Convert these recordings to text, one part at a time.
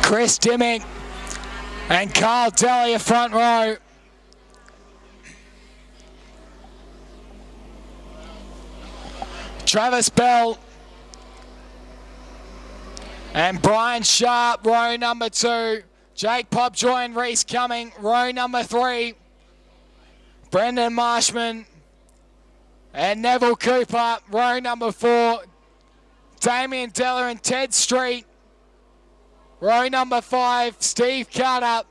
Chris Dimmick and Carl Delia front row. Travis Bell and Brian Sharp, row number 2. Jake Popjoy and Reese Cumming, row number 3. Brendan Marshman and Neville Cooper, row number 4. Damien Della and Ted Street, row number 5. Steve Carter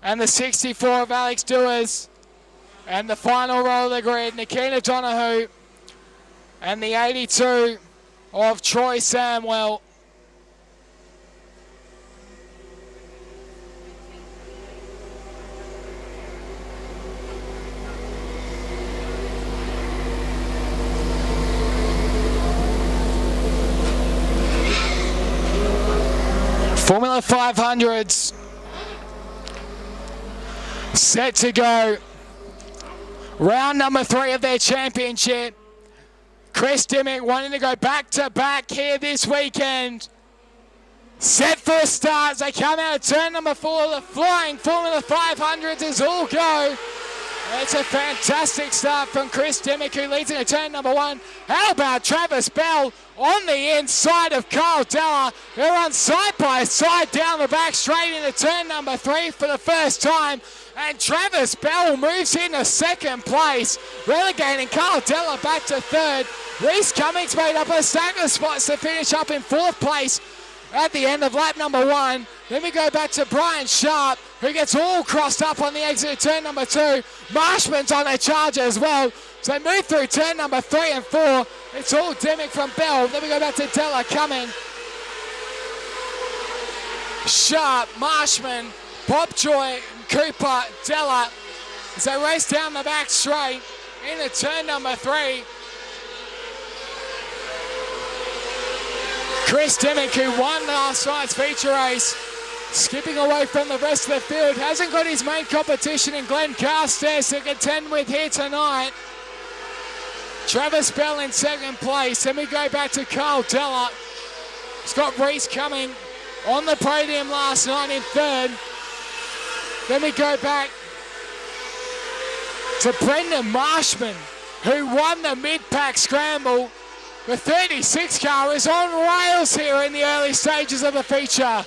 and the 64 of Alex Dewars. And the final row of the grid, Nikita Donahue and the 82 of Troy Samwell. Formula 500s set to go. Round number 3 of their championship. Chris Dimmick wanting to go back-to-back here this weekend. Set for a start as they come out of turn number 4. The flying Formula 500s is all go. It's a fantastic start from Chris Dimmick, who leads into turn number 1. How about Travis Bell on the inside of Carl Della? They run side by side down the back straight into turn number 3 for the first time. And Travis Bell moves into second place, relegating Carl Della back to third. Reese Cummings made up a stack of spots to finish up in 4th place at the end of lap number 1. Then we go back to Brian Sharp, who gets all crossed up on the exit of turn number 2. Marshman's on their charge as well. So they move through turn number 3 and 4. It's all Dimmick from Bell. Then we go back to Della Cumming. Sharp, Marshman, Popjoy, Cooper, Della. As they race down the back straight into turn number 3. Chris Dimmick, who won last night's feature race, skipping away from the rest of the field, hasn't got his main competition in Glenn Carstairs to contend with here tonight. Travis Bell in second place. Then we go back to Carl Della. He's got Reese Cumming on the podium last night in third. Then we go back to Brendan Marshman, who won the mid-pack scramble. The 36 car is on rails here in the early stages of the feature.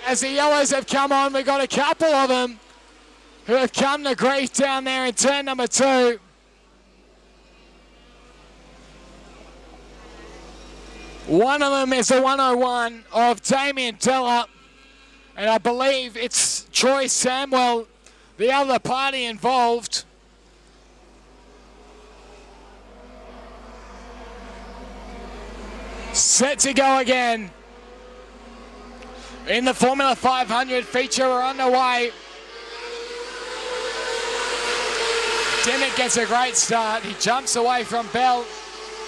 As the yellows have come on, we've got a couple of them who have come to grief down there in turn number 2. One of them is the 101 of Damien Della, and I believe it's Troy Samwell, the other party involved. Set to go again. In the Formula 500 feature, we're underway. Dimmick gets a great start. He jumps away from Bell.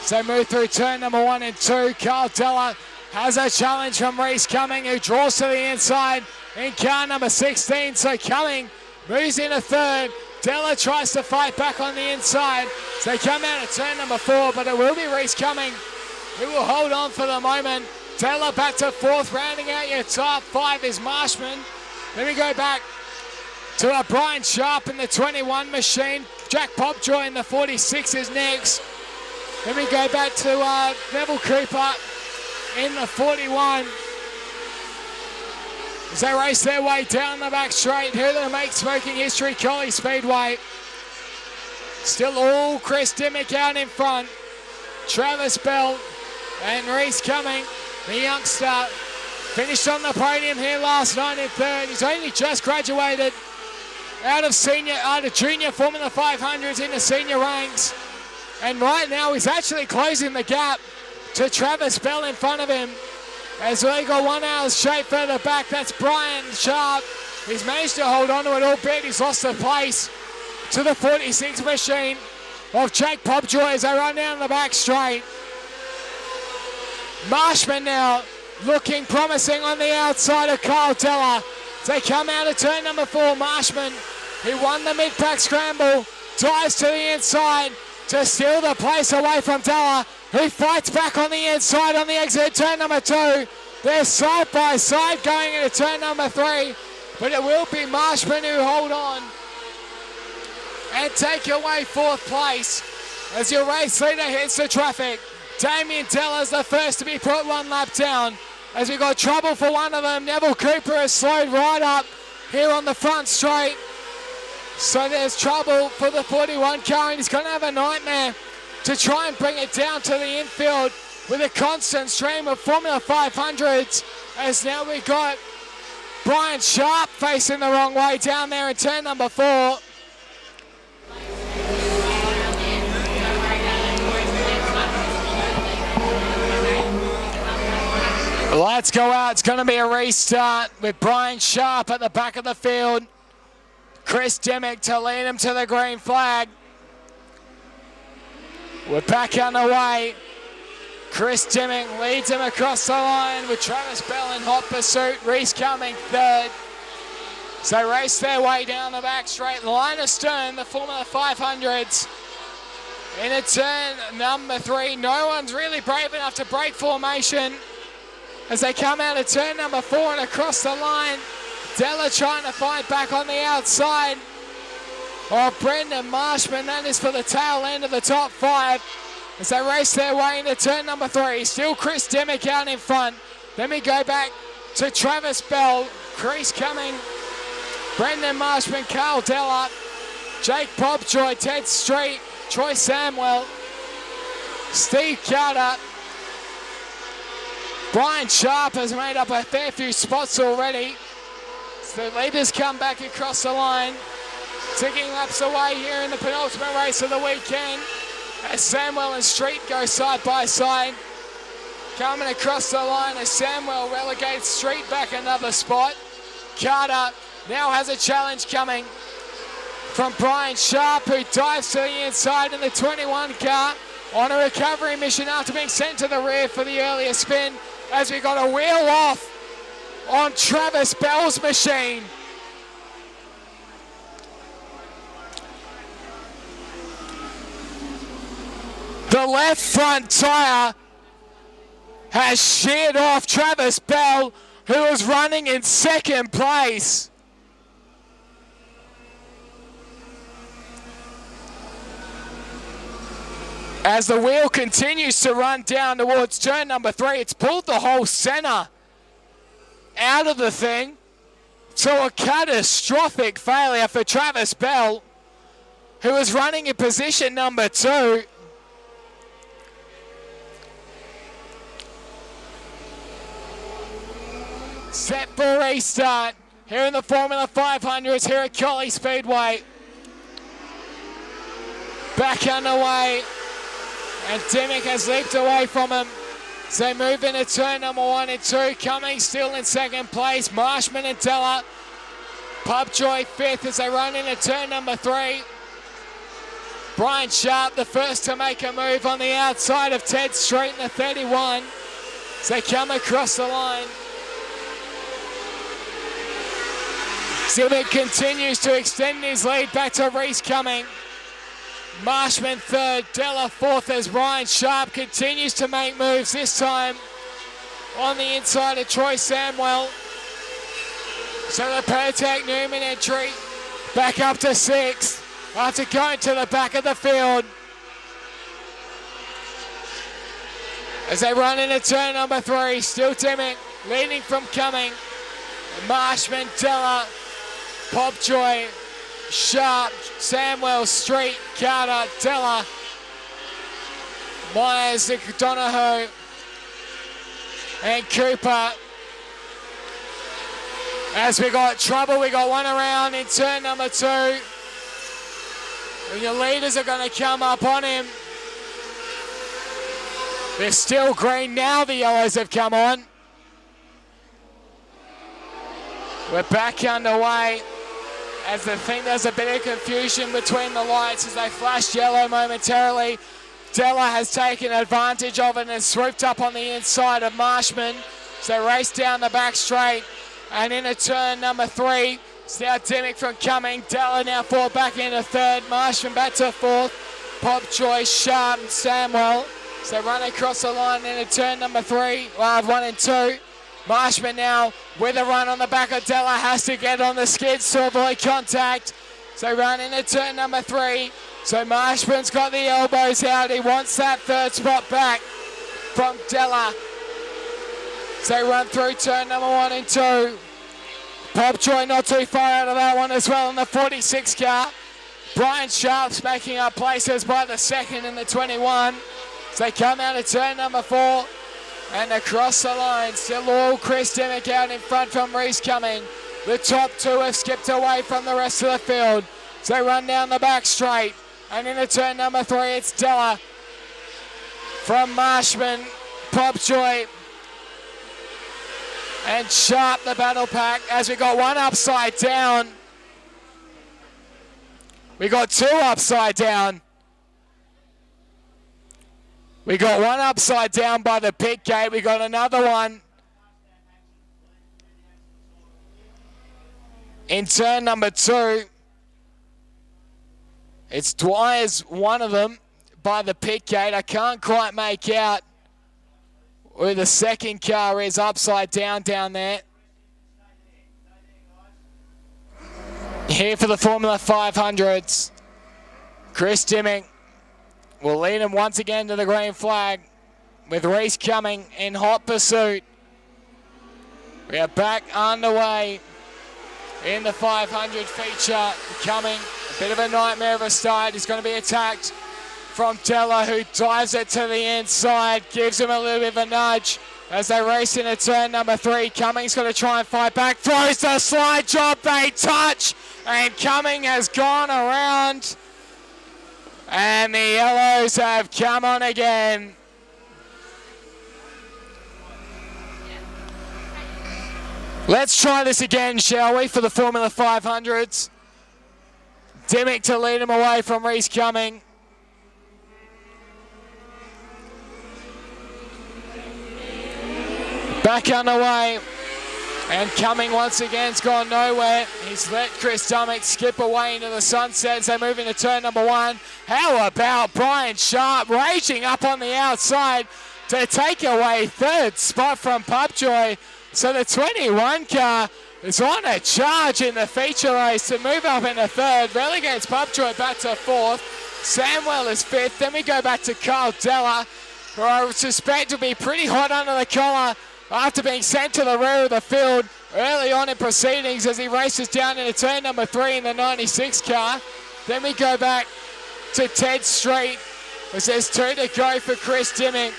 So move through turn number 1 and 2. Carl Della has a challenge from Reese Cumming, who draws to the inside in car number 16. So Cumming moves into third. Della tries to fight back on the inside. So they come out of turn number 4, but it will be Reese Cumming who will hold on for the moment. Della back to 4th, rounding out your top 5 is Marshman. Then we go back to Brian Sharp in the 21 machine. Jack Popjoy in the 46 is next. Then we go back to Neville Cooper in the 41. As they race their way down the back straight, who they make smoking history, Collie Speedway. Still all Chris Dimmick out in front. Travis Bell and Reese Cumming, the youngster, finished on the podium here last night in third. He's only just graduated out of junior Formula 500s into senior ranks. And right now he's actually closing the gap to Travis Bell in front of him. As we got 1 hour's shape further back, that's Brian Sharp. He's managed to hold on to it all bit. He's lost the place to the 46 machine of Jake Popjoy as they run down the back straight. Marshman now looking promising on the outside of Carl Della. They come out of turn number 4. Marshman, he won the mid-pack scramble, dives to the inside to steal the place away from Della, who fights back on the inside on the exit turn number 2. They're side by side going into turn number 3, but it will be Marshman who hold on and take away 4th place as your race leader hits the traffic. Damien Teller's the first to be put 1 lap down as we got trouble for one of them. Neville Cooper has slowed right up here on the front straight. So there's trouble for the 41 car, and he's going to have a nightmare to try and bring it down to the infield with a constant stream of Formula 500s. As now we got Brian Sharp facing the wrong way down there in turn number 4. Let's go out. It's going to be a restart with Brian Sharp at the back of the field. Chris Dimmick to lead him to the green flag. We're back underway. Chris Dimmick leads him across the line with Travis Bell in hot pursuit. Reese Cumming 3rd. So they race their way down the back straight. Line astern, the Formula 500s. In a turn number 3, no one's really brave enough to break formation as they come out of turn number 4 and across the line. Della trying to fight back on the outside. Oh, Brendan Marshman, that is for the tail end of the top 5 as they race their way into turn number 3. Still Chris Dimmick out in front. Then we go back to Travis Bell, Chris Cumming, Brendan Marshman, Carl Della, Jake Popjoy, Ted Street, Troy Samwell, Steve Carter. Brian Sharp has made up a fair few spots already. So the leaders come back across the line. Ticking laps away here in the penultimate race of the weekend as Samwell and Street go side by side. Coming across the line as Samwell relegates Street back another spot. Carter now has a challenge coming from Brian Sharp, who dives to the inside in the 21 car on a recovery mission after being sent to the rear for the earlier spin as we got a wheel off on Travis Bell's machine. The left front tyre has sheared off Travis Bell, who was running in 2nd place. As the wheel continues to run down towards turn number 3, it's pulled the whole centre out of the thing. So a catastrophic failure for Travis Bell, who was running in position number 2. Set for restart here in the Formula 500s here at Collie Speedway. Back underway, and Dimmick has leaped away from him. So they move into turn number 1 and 2. Cumming still in 2nd place. Marshman and Teller. Pubjoy 5th as they run into turn number 3. Brian Sharp the first to make a move on the outside of Ted Street in the 31. As they come across the line. Dimmick continues to extend his lead back to Reese Cumming. Marshman 3rd, Della 4th as Brian Sharp continues to make moves, this time on the inside of Troy Samwell. So the Pertec Newman entry back up to 6th after going to the back of the field. As they run into turn number 3, still Dimmick leading from Cumming. Marshman, Della, Popjoy, Sharp, Samwell, Street, Carter, Della, Myers, Donohoe, and Cooper. As we got trouble, we got one around in turn number 2. And your leaders are going to come up on him. They're still green now, the yellows have come on. We're back underway. As I think there's a bit of confusion between the lights as they flashed yellow momentarily. Della has taken advantage of it and swooped up on the inside of Marshman. So they race down the back straight and into turn number 3. It's now Dimmick from Cumming. Della now fall back into 3rd. Marshman back to 4th. Popjoy, Sharp, and Samwell. So they run across the line into turn number 3. 1 and 2. Marshman now with a run on the back of Della, has to get on the skids to avoid contact. So run into turn number 3. So Marshman's got the elbows out. He wants that third spot back from Della. So run through turn number 1 and 2. Popjoy not too far out of that one as well in the 46 car. Brian Sharp's making up places by the 2nd and the 21. So they come out of turn number 4 and across the line. Still all Chris Dimmick out in front from Reese Cumming. The top 2 have skipped away from the rest of the field. So they run down the back straight. And into turn number 3, it's Della from Marshman, Popjoy, and Sharp, the battle pack, as we got one upside down. We got 2 upside down. We got one upside down by the pit gate. We got another one in turn number 2. It's Dwyer's one of them by the pit gate. I can't quite make out where the second car is upside down there. Here for the Formula 500s. Chris Dimmick will lead him once again to the green flag with Reese Cumming in hot pursuit. We are back underway in the 500 feature. Cumming, a bit of a nightmare of a start. He's going to be attacked from Della, who dives it to the inside, gives him a little bit of a nudge as they race into turn number 3. Cumming's going to try and fight back, throws the slide job, they touch, and Cumming has gone around, and the yellows have come on again. Let's try this again, shall we, for the Formula 500s. Dimmick to lead him away from Reese Cumming. Back underway, and Cumming once again's gone nowhere. He's let Chris Dimmick skip away into the sunset as they move into turn number 1. How about Brian Sharp raging up on the outside to take away third spot from Popjoy? So the 21 car is on a charge in the feature race to move up into third. Relegates Popjoy back to 4th. Samwell is 5th. Then we go back to Carl Della, who I suspect will be pretty hot under the collar after being sent to the rear of the field early on in proceedings as he races down into turn number 3 in the 96 car. Then we go back to Ted Street as there's 2 to go for Chris Dimmick.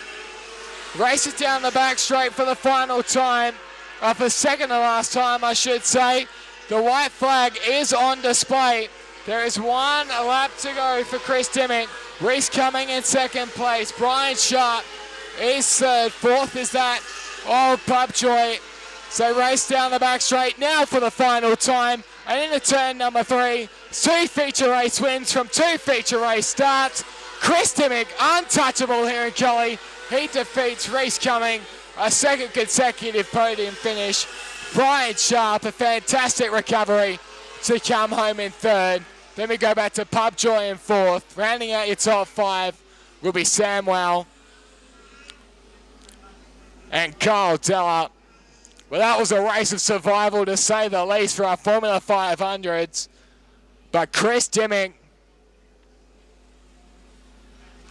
Races down the back straight for the final time, for second to last time I should say. The white flag is on display. There is 1 lap to go for Chris Dimmick. Reese Cumming in 2nd place. Brian Sharp is 3rd. 4th is that of Popjoy. So race down the back straight now for the final time. And into turn number 3, 2 feature race wins from 2 feature race starts. Chris Dimmick, untouchable here in Collie. He defeats Reese Cumming, a 2nd consecutive podium finish. Brian Sharp, a fantastic recovery to come home in 3rd. Then we go back to Popjoy in 4th. Rounding out your top 5 will be Samwell and Carl Della. Well, that was a race of survival to say the least for our Formula 500s. But Chris Dimmick,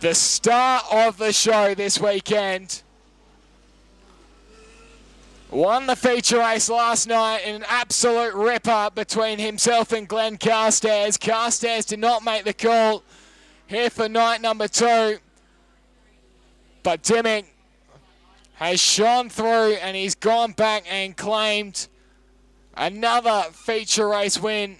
the star of the show this weekend, won the feature race last night in an absolute ripper between himself and Glenn Carstairs. Carstairs did not make the call here for night number 2. But Dimmick has shone through and he's gone back and claimed another feature race win